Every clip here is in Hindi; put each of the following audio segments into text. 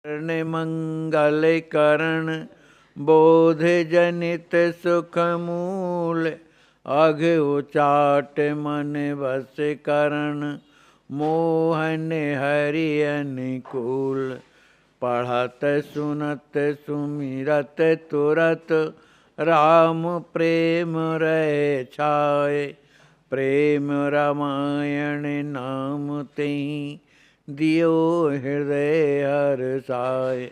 करण मंगल करण बोध जनित सुख मूल अघ उचाट मन बस करण मोहन हरि अनुकूल। पढ़त सुनत सुमिरत तुरत राम प्रेम रहे छाए। प्रेम रामायण नाम तेहि दियो हृदय हर्षाय।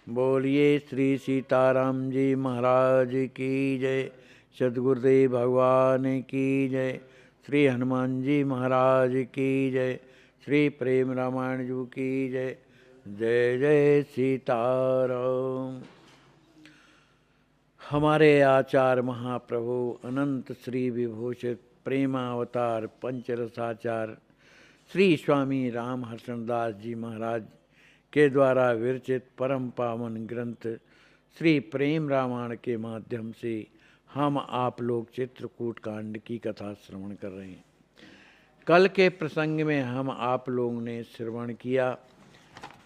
बोलिए श्री सीताराम जी महाराज की जय। सद्गुरुदेव भगवान की जय। श्री हनुमान जी महाराज की जय। श्री प्रेम रामायण जी की जय। जय जय सीताराम। हमारे आचार्य महाप्रभु अनंत श्री विभूषित प्रेमावतार पंचरसाचार्य श्री स्वामी राम हर्षणदास जी महाराज के द्वारा विरचित परम पावन ग्रंथ श्री प्रेम रामायण के माध्यम से हम आप लोग चित्रकूट कांड की कथा श्रवण कर रहे हैं। कल के प्रसंग में हम आप लोगों ने श्रवण किया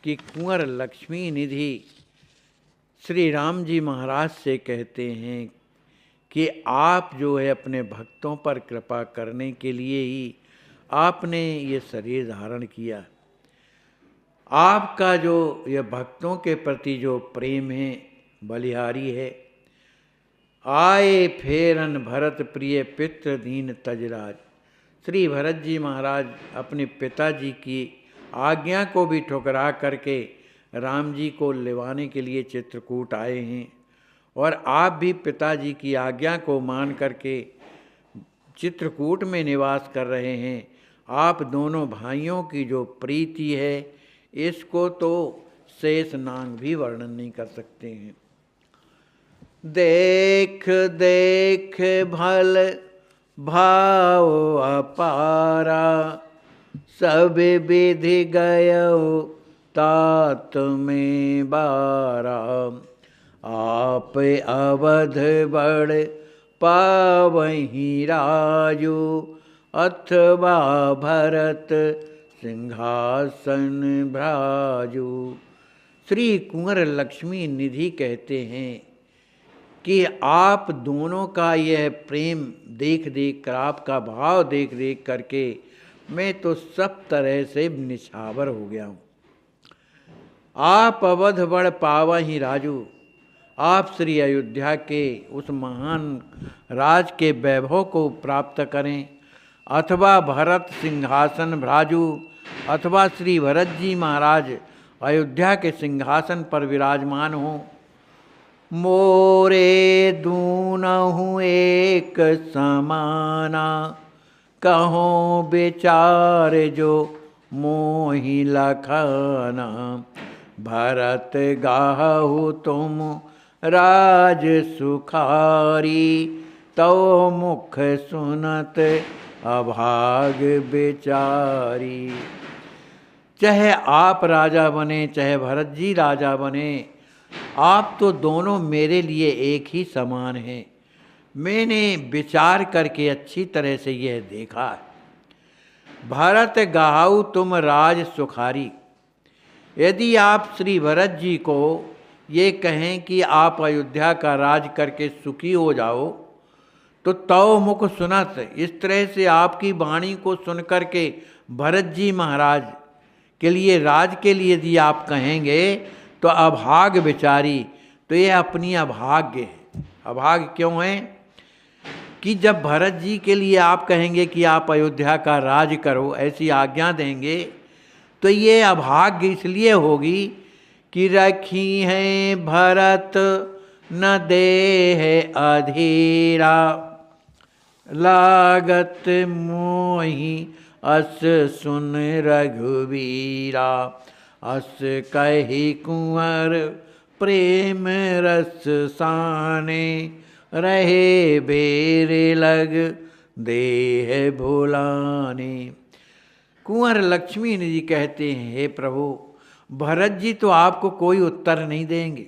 कि कुंवर लक्ष्मी निधि श्री राम जी महाराज से कहते हैं कि आप जो है अपने भक्तों पर कृपा करने के लिए ही आपने ये शरीर धारण किया। आपका जो ये भक्तों के प्रति जो प्रेम है बलिहारी है। आए फेरन भरत प्रिय पितृ दीन तजराज। श्री भरत जी महाराज अपने पिताजी की आज्ञा को भी ठुकरा करके राम जी को लेवाने के लिए चित्रकूट आए हैं और आप भी पिताजी की आज्ञा को मान करके चित्रकूट में निवास कर रहे हैं। आप दोनों भाइयों की जो प्रीति है इसको तो शेष नांग भी वर्णन नहीं कर सकते हैं। देख देख भल भाव अपारा सब विधि गयो तात में बारा। आप अवध बड़ पावहीं राजू अथवा भरत सिंहासन भ्राजू। श्री कुंवर लक्ष्मी निधि कहते हैं कि आप दोनों का यह प्रेम देख देख कर, आपका भाव देख देख करके मैं तो सब तरह से निछावर हो गया हूँ। आप अवध बड़ पावहीं राजू, आप श्री अयोध्या के उस महान राज के वैभव को प्राप्त करें अथवा भरत सिंहासन भ्राजू अथवा श्री भरत जी महाराज अयोध्या के सिंहासन पर विराजमान हों। मोरे दूनहु एक समाना कहो विचार जो मोहि लखाना। भरत गाहु तुम राज सुखारी तो मुख सुनत अभाग बेचारी। चाहे आप राजा बने चाहे भरत जी राजा बने, आप तो दोनों मेरे लिए एक ही समान हैं। मैंने विचार करके अच्छी तरह से यह देखा है। भरत गाहु तुम राज सुखारी, यदि आप श्री भरत जी को ये कहें कि आप अयोध्या का राज करके सुखी हो जाओ तो तव मुख सुनत, इस तरह से आपकी वाणी को सुन करके भरत जी महाराज के लिए राज के लिए यदि आप कहेंगे तो अभाग विचारी, तो ये अपनी अभाग्य है। अभाग क्यों है कि जब भरत जी के लिए आप कहेंगे कि आप अयोध्या का राज करो, ऐसी आज्ञा देंगे, तो ये अभाग्य इसलिए होगी कि रखी है भरत न देह अधीरा लागत मोहि अस सुन रघुवीरा। अस कही कुंवर प्रेम रस साने रहे बेर लग देह भुलाने। कुंवर लक्ष्मी जी कहते हैं, हे प्रभु भरत जी तो आपको कोई उत्तर नहीं देंगे।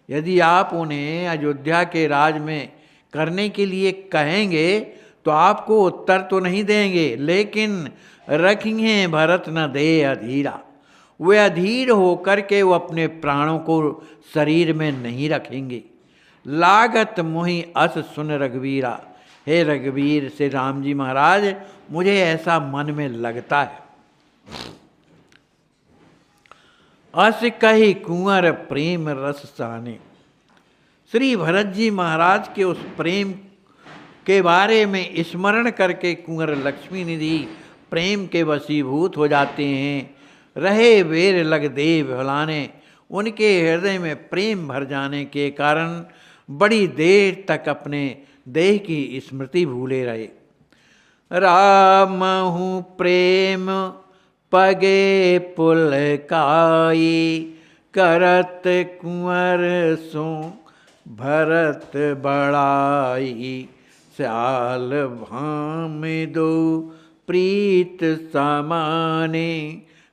यदि आप उन्हें अयोध्या के राज में करने के लिए कहेंगे तो आपको उत्तर तो नहीं देंगे, लेकिन रखेंगे भरत न दे अधीरा, वे अधीर होकर के वो अपने प्राणों को शरीर में नहीं रखेंगे। लागत मोहि अस सुन रघुवीरा, हे रघुवीर से राम जी महाराज मुझे ऐसा मन में लगता है। अस कही कुंवर प्रेम रस साने, श्री भरत जी महाराज के उस प्रेम के बारे में स्मरण करके कुंवर लक्ष्मी निधि प्रेम के वशीभूत हो जाते हैं। रहे वेर लग देव भलाने, उनके हृदय में प्रेम भर जाने के कारण बड़ी देर तक अपने देह की स्मृति भूले रहे। रामहु प्रेम पगे पुलकाई, करत कुंवर सो भरत बड़ाई। स्याल भाम दो प्रीत समाने,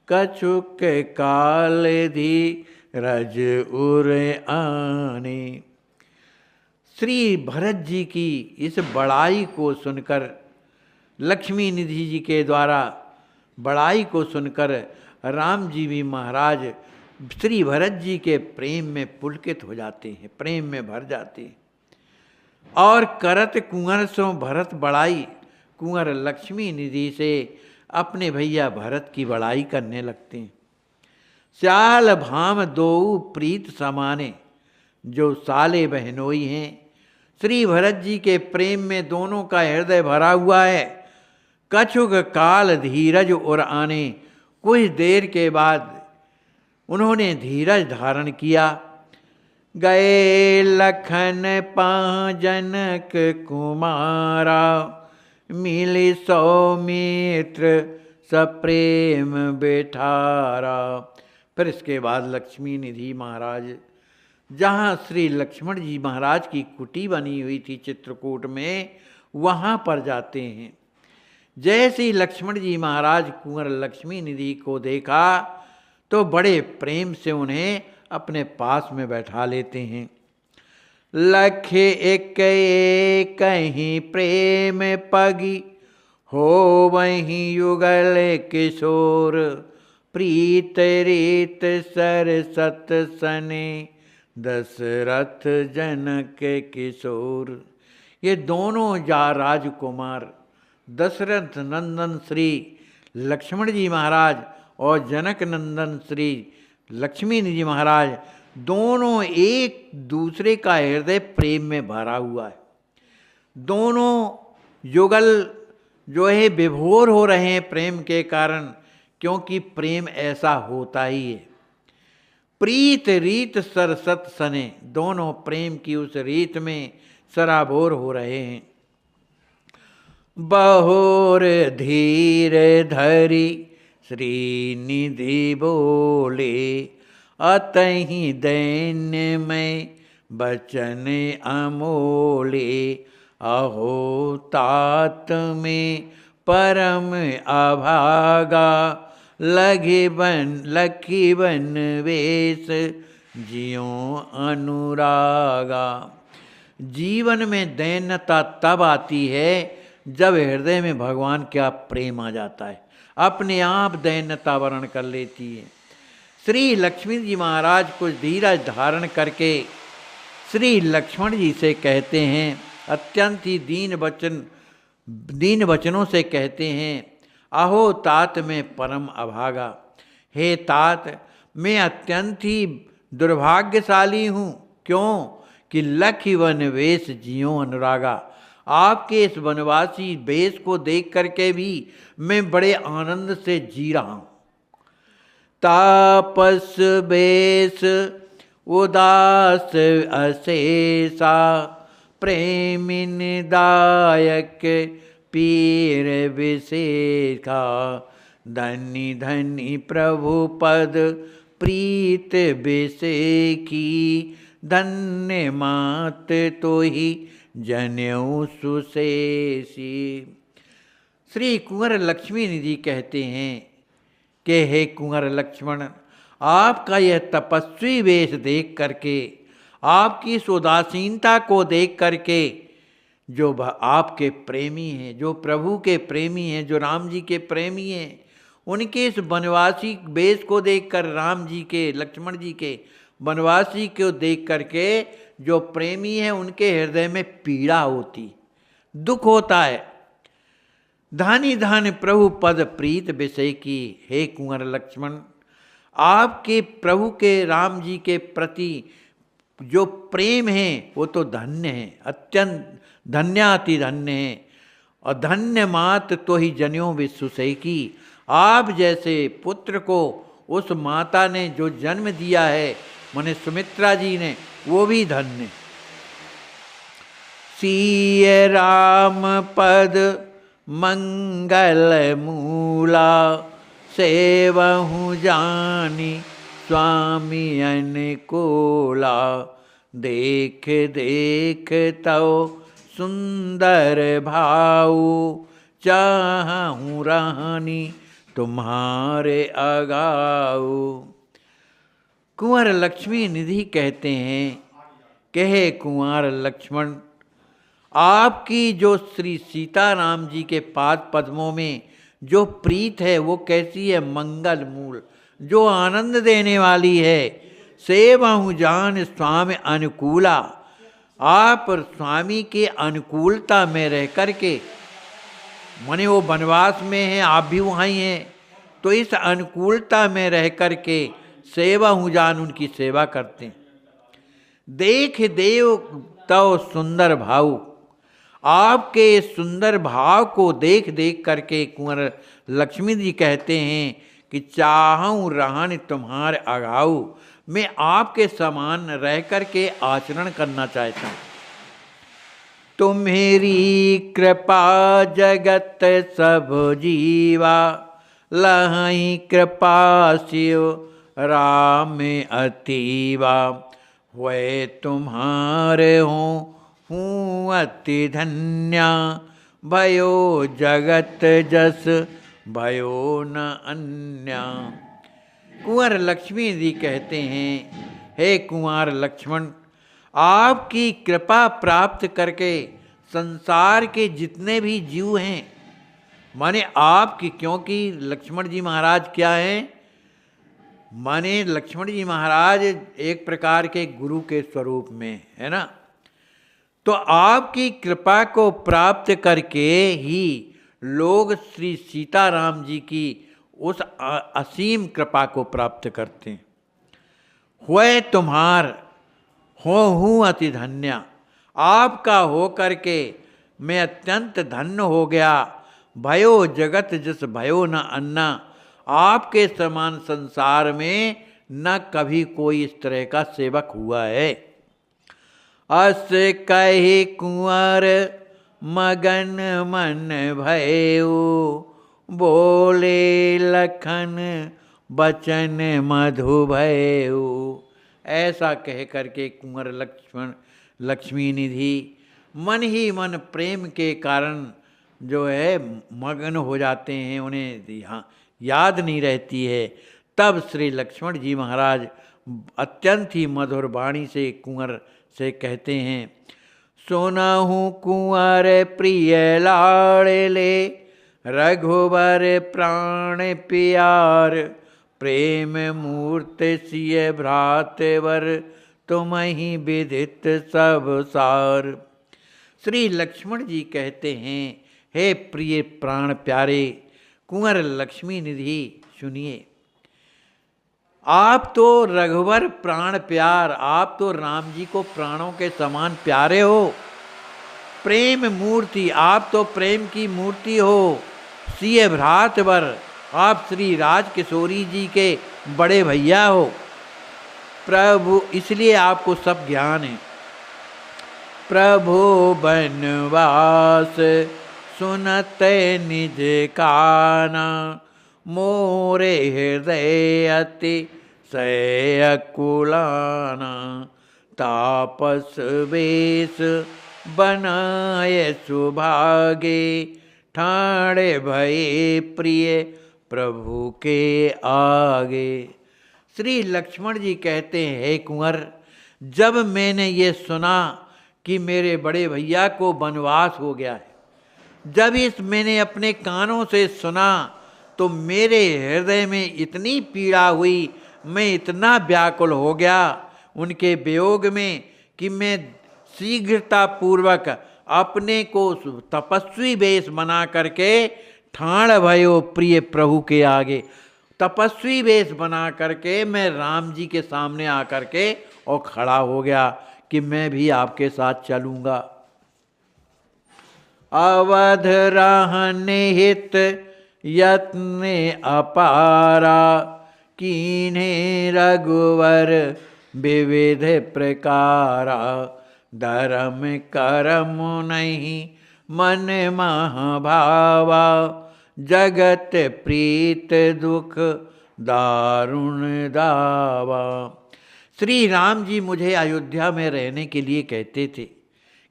कछुक काल धीरज उर आने। श्री भरत जी की इस बड़ाई को सुनकर, लक्ष्मी निधि जी के द्वारा बड़ाई को सुनकर राम जी भी महाराज श्री भरत जी के प्रेम में पुलकित हो जाते हैं, प्रेम में भर जाते हैं। और करत कुंवर सो भरत बड़ाई, कुंवर लक्ष्मी निधि से अपने भैया भरत की बड़ाई करने लगते हैं। स्याल भाम दो प्रीत समाने, जो साले बहनोई हैं, श्री भरत जी के प्रेम में दोनों का हृदय भरा हुआ है। कछुक काल धीरज और आने, कुछ देर के बाद उन्होंने धीरज धारण किया। गए लखन पाँ जनक कुमारा, मिली सौमित्र सप्रेम बैठारा। फिर इसके बाद लक्ष्मी निधि महाराज जहाँ श्री लक्ष्मण जी महाराज की कुटी बनी हुई थी चित्रकूट में, वहाँ पर जाते हैं। जैसे ही लक्ष्मण जी महाराज कुंवर लक्ष्मी निधि को देखा तो बड़े प्रेम से उन्हें अपने पास में बैठा लेते हैं। लख एक कहीं प्रेम पगी, हो वहीं युगल किशोर। प्रीत रीत सर सत सने, दशरथ जनक किशोर। ये दोनों राजकुमार दशरथ नंदन श्री लक्ष्मण जी महाराज और जनक नंदन श्री लक्ष्मी जी महाराज दोनों एक दूसरे का हृदय प्रेम में भरा हुआ है। दोनों युगल जो है विभोर हो रहे हैं प्रेम के कारण, क्योंकि प्रेम ऐसा होता ही है। प्रीत रीत सरसत सने, दोनों प्रेम की उस रीत में सराबोर हो रहे हैं। बहोर धीर धरी श्रीनिधि बोले, अतहि दैन्य में बचन अमोले। अहो तात में परम अभागा, लखी बन वेश जियों अनुरागा। जीवन में दैन्यता तब आती है जब हृदय में भगवान का प्रेम आ जाता है, अपने आप दैन्यता वर्ण कर लेती है। श्री लक्ष्मी जी महाराज कुछ धीरज धारण करके श्री लक्ष्मण जी से कहते हैं, अत्यंत ही दीन वचनों से कहते हैं, अहो तात में परम अभागा। हे तात, मैं अत्यंत ही दुर्भाग्यशाली हूँ। क्यों कि लखी वन वेश जियो अनुरागा। आपके इस वनवासी वेश को देख करके भी मैं बड़े आनंद से जी रहा हूँ। तापस वेश उदास अशेषा, प्रेमिन दायक पीर विशेखा। धनी धनी प्रभु पद प्रीत विशेखी, धन्य मात तो ही जनेऊ सुशेषी। श्री कुंवर लक्ष्मी निधि कहते हैं कि हे कुंवर लक्ष्मण, आपका यह तपस्वी वेश देख करके, आपकी इस उदासीनता को देख करके, जो आपके प्रेमी हैं, जो प्रभु के प्रेमी हैं, जो राम जी के प्रेमी हैं, उनके इस वनवासी वेश को देखकर, राम जी के, लक्ष्मण जी के वनवासी को देख करके जो प्रेमी है उनके हृदय में पीड़ा होती, दुख होता है। धानी धान प्रभु पद प्रीत विषय की। हे कुंवर लक्ष्मण, आपके प्रभु के, राम जी के प्रति जो प्रेम है वो तो धन्य है, अत्यंत धन्याति धन्य है। और धन्य मात तो ही जनियों विश्वसई की। आप जैसे पुत्र को उस माता ने जो जन्म दिया है, माने सुमित्रा जी ने, वो भी धन्य। सीय राम पद मंगल मूला, सेवहु जानी स्वामी अनुकूला। देख देख तव सुंदर भाऊ, चाहूँ रानी तुम्हारे अगाऊ। कुंवर लक्ष्मी निधि कहते हैं, कहे कुंवर लक्ष्मण, आपकी जो श्री सीताराम जी के पाद पद्मों में जो प्रीत है वो कैसी है? मंगल मूल, जो आनंद देने वाली है। सेवहु जान स्वामी अनुकूला, आप स्वामी के अनुकूलता में रह करके, माने वो वनवास में हैं, आप भी वहाँ ही हैं, तो इस अनुकूलता में रह करके सेवहु जान, उनकी सेवा करते हैं। देख देव तव सुंदर भाव, आपके सुंदर भाव को देख देख करके कुंवर लक्ष्मी जी कहते हैं कि चाहूँ रहन तुम्हारे अगाऊ, मैं आपके समान रह करके आचरण करना चाहता हूँ। तुम्हेरी कृपा जगत सब जीवा, लहई कृपा शिव राम अतीवा। वे तुम्हारे हूँ अति धन्या, भयो जगत जस भयो न अन्या। कुंवर लक्ष्मी जी कहते हैं, हे कुंवर लक्ष्मण, आपकी कृपा प्राप्त करके संसार के जितने भी जीव हैं, माने आपकी, क्योंकि लक्ष्मण जी महाराज क्या हैं? माने लक्ष्मण जी महाराज एक प्रकार के गुरु के स्वरूप में है ना। तो आपकी कृपा को प्राप्त करके ही लोग श्री सीताराम जी की उस असीम कृपा को प्राप्त करते हैं। हुए तुम्हार हूँ अति धन्या, आपका हो करके मैं अत्यंत धन्य हो गया। भयो जगत जस भयो न अन्ना, आपके समान संसार में न कभी कोई इस तरह का सेवक हुआ है। अस कहे कुंवर मगन मन भयो, बोले लखन बचन मधु भयो। ऐसा कह करके कुंवर लक्ष्मी निधि मन ही मन प्रेम के कारण जो है मगन हो जाते हैं, उन्हें यहाँ याद नहीं रहती है। तब श्री लक्ष्मण जी महाराज अत्यंत ही मधुर वाणी से कुंवर से कहते हैं, सुनहु कुंवर प्रिय लाड़ले, रघुबर प्राण प्यार। प्रेम मूर्ति सिय भ्रातवर, तुम ही विदित सब सार। श्री लक्ष्मण जी कहते हैं, हे प्रिय प्राण प्यारे कुंवर लक्ष्मी निधि, सुनिए, आप तो रघुवर प्राण प्यार, आप तो राम जी को प्राणों के समान प्यारे हो। प्रेम मूर्ति, आप तो प्रेम की मूर्ति हो। सिय भ्रातवर, आप श्री राज किशोरी जी के बड़े भैया हो। प्रभु, इसलिए आपको सब ज्ञान है। प्रभु बनवास सुनते निज काना, मोरे हृदय अति सयकुलाना। तापस वेश बनाए सुभागे, ठाणे भये प्रिय प्रभु के आगे। श्री लक्ष्मण जी कहते हैं, हे कुंवर, जब मैंने ये सुना कि मेरे बड़े भैया को वनवास हो गया है, जब मैंने अपने कानों से सुना, तो मेरे हृदय में इतनी पीड़ा हुई, मैं इतना व्याकुल हो गया उनके वियोग में कि मैं शीघ्रता पूर्वक अपने को तपस्वी वेश बना करके ठाण भयो प्रिय प्रभु के आगे, तपस्वी वेश बना करके मैं राम जी के सामने आकर के और खड़ा हो गया कि मैं भी आपके साथ चलूंगा। अवध रहने हित यत्न अपारा, कीन्हे रघुवर विविध प्रकारा, धर्म करम नहीं मन महाभावा, जगत प्रीत दुख दारुण दावा। श्री राम जी मुझे अयोध्या में रहने के लिए कहते थे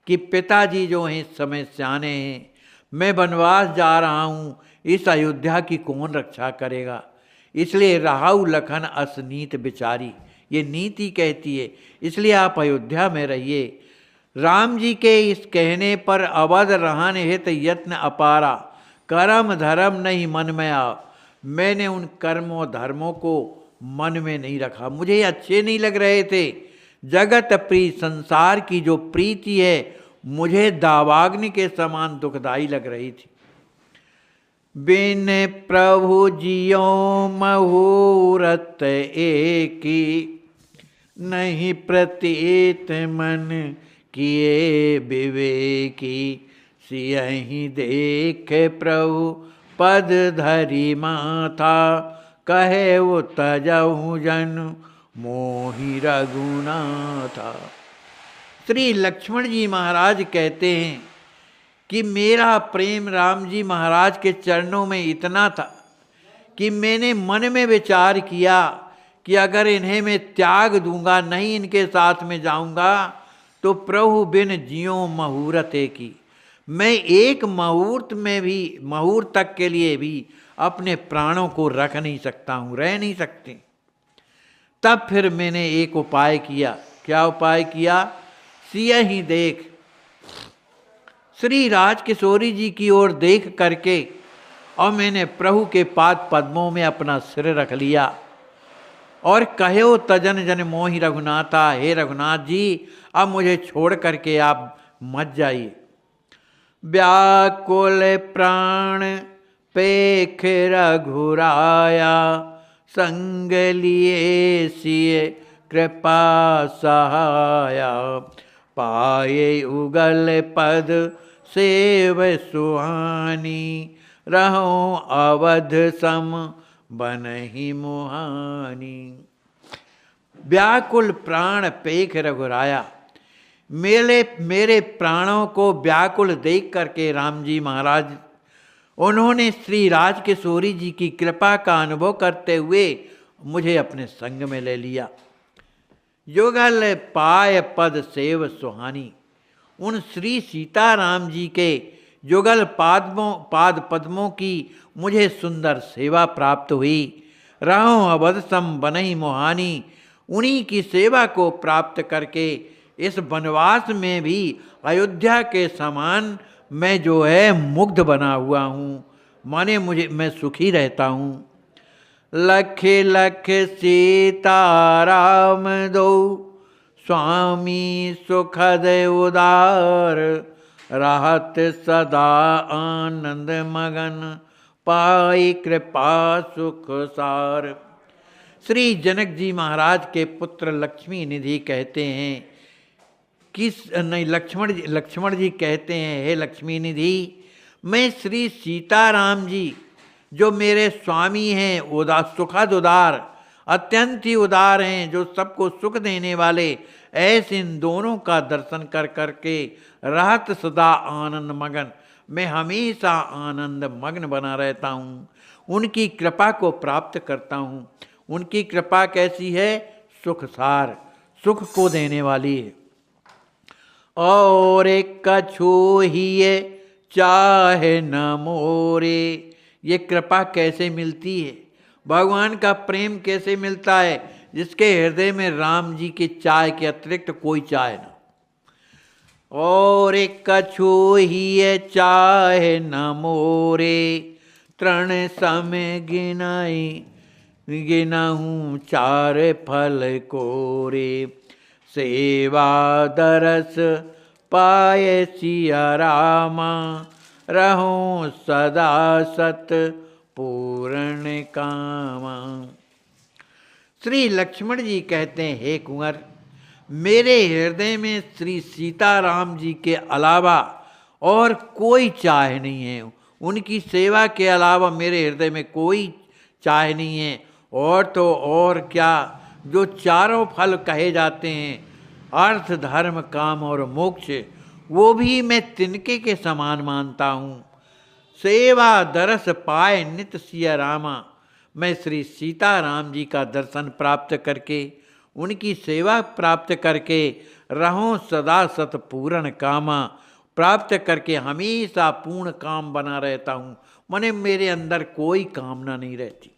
कि पिताजी जो हैं इस समय सियाने हैं, मैं वनवास जा रहा हूँ, इस अयोध्या की कौन रक्षा करेगा, इसलिए राहु लखन असनीत बिचारी, ये नीति कहती है, इसलिए आप अयोध्या में रहिए। राम जी के इस कहने पर अवध रहने हित यत्न अपारा, कर्म धर्म नहीं मन में आ, मैंने उन कर्मों धर्मों को मन में नहीं रखा, मुझे ये अच्छे नहीं लग रहे थे। जगत प्रीत, संसार की जो प्रीति है मुझे दावाग्नि के समान दुखदाई लग रही थी। बिन प्रभु जियो मुहूर्त एकी, नहीं प्रतीत मन किए विवेकी, सियहि देख प्रभु पद धरि माथा, कहे वो तजहु जन मोहि रघुनाथा। श्री लक्ष्मण जी महाराज कहते हैं कि मेरा प्रेम राम जी महाराज के चरणों में इतना था कि मैंने मन में विचार किया कि अगर इन्हें मैं त्याग दूंगा, नहीं इनके साथ में जाऊंगा, तो प्रभु बिन जियो मुहूर्त की, मैं एक मुहूर्त में भी, मुहूर्त तक के लिए भी अपने प्राणों को रख नहीं सकता हूँ, रह नहीं सकते। तब फिर मैंने एक उपाय किया। क्या उपाय किया? सियहि देख, श्री राज किशोरी जी की ओर देख करके और मैंने प्रभु के पाद पद्मों में अपना सिर रख लिया और कहो तजन जन मोहि रघुनाथा, हे रघुनाथ जी अब मुझे छोड़ करके आप मत जाइए। व्याकुल प्राण पेख रघुराया, संग लिए सिए कृपा सहाया, पाए उगल पद सेव सुहानी, रहो अवध सम बनहि मुहानी। व्याकुल प्राण पेख रघुराया, मेरे प्राणों को व्याकुल देख करके राम जी महाराज उन्होंने श्री राज किशोरी जी की कृपा का अनुभव करते हुए मुझे अपने संग में ले लिया। युगल पाय पद सेव सुहानी, उन श्री सीताराम जी के युगल पाद पद्मों की मुझे सुंदर सेवा प्राप्त हुई। रहो अवध सम बनहि मोहानी, उन्हीं की सेवा को प्राप्त करके इस वनवास में भी अयोध्या के समान मैं जो है मुग्ध बना हुआ हूँ, माने मैं सुखी रहता हूँ। लख लख सीताराम दो, स्वामी सुखद उदार, रहत सदा आनंद मगन, पाई कृपा सुख सार। श्री जनक जी महाराज के पुत्र लक्ष्मी निधि कहते हैं कि नहीं, लक्ष्मण जी कहते हैं, हे लक्ष्मी निधि, मैं श्री सीताराम जी जो मेरे स्वामी हैं, उदार सुखद उदार, अत्यंत ही उदार हैं, जो सबको सुख देने वाले, ऐसे इन दोनों का दर्शन कर करके रहत सदा आनंद मगन, मैं हमेशा आनंद मग्न बना रहता हूँ, उनकी कृपा को प्राप्त करता हूँ। उनकी कृपा कैसी है? सुखसार, सुख को देने वाली है। और एक कछु ही चाहे न मोरे, ये कृपा कैसे मिलती है? भगवान का प्रेम कैसे मिलता है? जिसके हृदय में राम जी के चाय के अतिरिक्त कोई चाय ना। और एक कछु ही चाहे न मोरे, तृण सम गिनहूँ चार फल कोरे, सेवा दरस पाए सिया रामा, रहूं सदा सत पूर्ण कामा। श्री लक्ष्मण जी कहते हैं, हे कुंवर, मेरे हृदय में श्री सीताराम जी के अलावा और कोई चाह नहीं है। उनकी सेवा के अलावा मेरे हृदय में कोई चाह नहीं है। और तो और क्या, जो चारों फल कहे जाते हैं, अर्थ धर्म काम और मोक्ष, वो भी मैं तिनके के समान मानता हूँ। सेवा दरस पाए नित सिया रामा, मैं श्री सीताराम जी का दर्शन प्राप्त करके, उनकी सेवा प्राप्त करके रहूं सदा सत पूर्ण कामा, प्राप्त करके हमेशा पूर्ण काम बना रहता हूँ। माने मेरे अंदर कोई कामना नहीं रहती।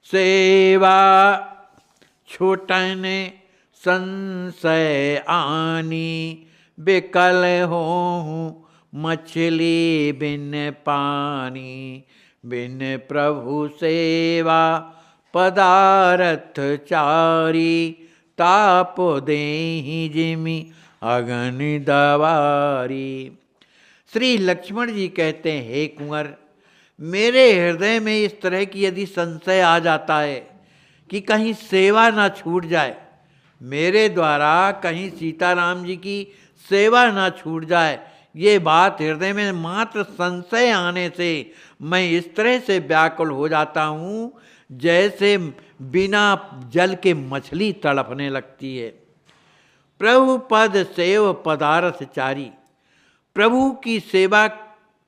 सेवा छूटन संशय आनी, बिकल हों मछली बिन पानी, बिन प्रभु सेवा पदारथ चारी, ताप देहि जिमि अगन दवारी। श्री लक्ष्मण जी कहते हैं, हे कुंवर, मेरे हृदय में इस तरह की यदि संशय आ जाता है कि कहीं सेवा ना छूट जाए, मेरे द्वारा कहीं सीताराम जी की सेवा ना छूट जाए, ये बात हृदय में मात्र संशय आने से मैं इस तरह से व्याकुल हो जाता हूँ जैसे बिना जल के मछली तड़पने लगती है। प्रभु पद सेव पदारथ चारी, प्रभु की सेवा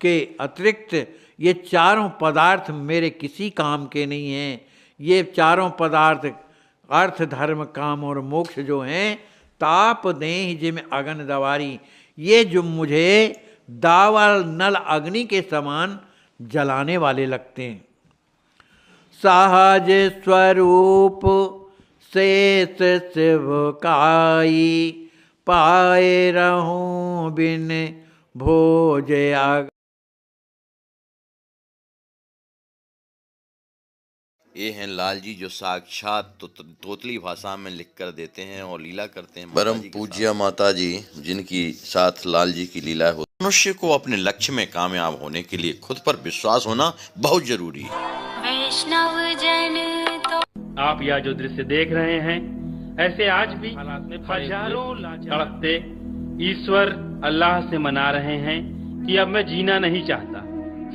के अतिरिक्त ये चारों पदार्थ मेरे किसी काम के नहीं हैं। ये चारों पदार्थ अर्थ धर्म काम और मोक्ष जो हैं, ताप दें जिम अगन दवारी, ये जो मुझे दावाल नल अग्नि के समान जलाने वाले लगते हैं। सहज स्वरूप शेष शिव काई, पाए रहूं बिन भोज आग। ये हैं लाल जी, जो साक्षात तोतली भाषा में लिख कर देते हैं और लीला करते हैं। परम पूज्य माता जी, जिनकी साथ लाल जी की लीला हो। मनुष्य को अपने लक्ष्य में कामयाब होने के लिए खुद पर विश्वास होना बहुत जरूरी है। वैष्णव जन तो आप यह जो दृश्य देख रहे हैं, ऐसे आज भी हजारों तड़पते ईश्वर अल्लाह से मना रहे हैं कि अब मैं जीना नहीं चाहता,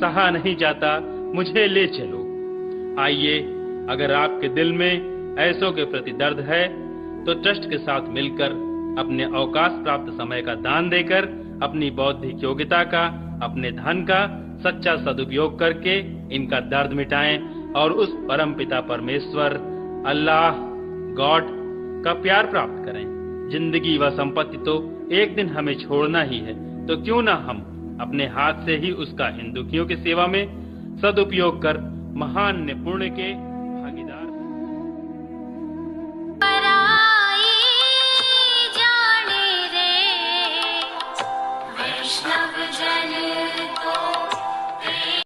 सहा नहीं जाता, मुझे ले चलो। आइए, अगर आपके दिल में ऐसों के प्रति दर्द है तो ट्रस्ट के साथ मिलकर अपने अवकाश प्राप्त समय का दान देकर अपनी बौद्धिक योग्यता का, अपने धन का सच्चा सदुपयोग करके इनका दर्द मिटाएं और उस परम पिता परमेश्वर अल्लाह गॉड का प्यार प्राप्त करें। जिंदगी व संपत्ति तो एक दिन हमें छोड़ना ही है, तो क्यों ना हम अपने हाथ से ही उसका इन दुखियों की सेवा में सदुपयोग कर महान पुण्य के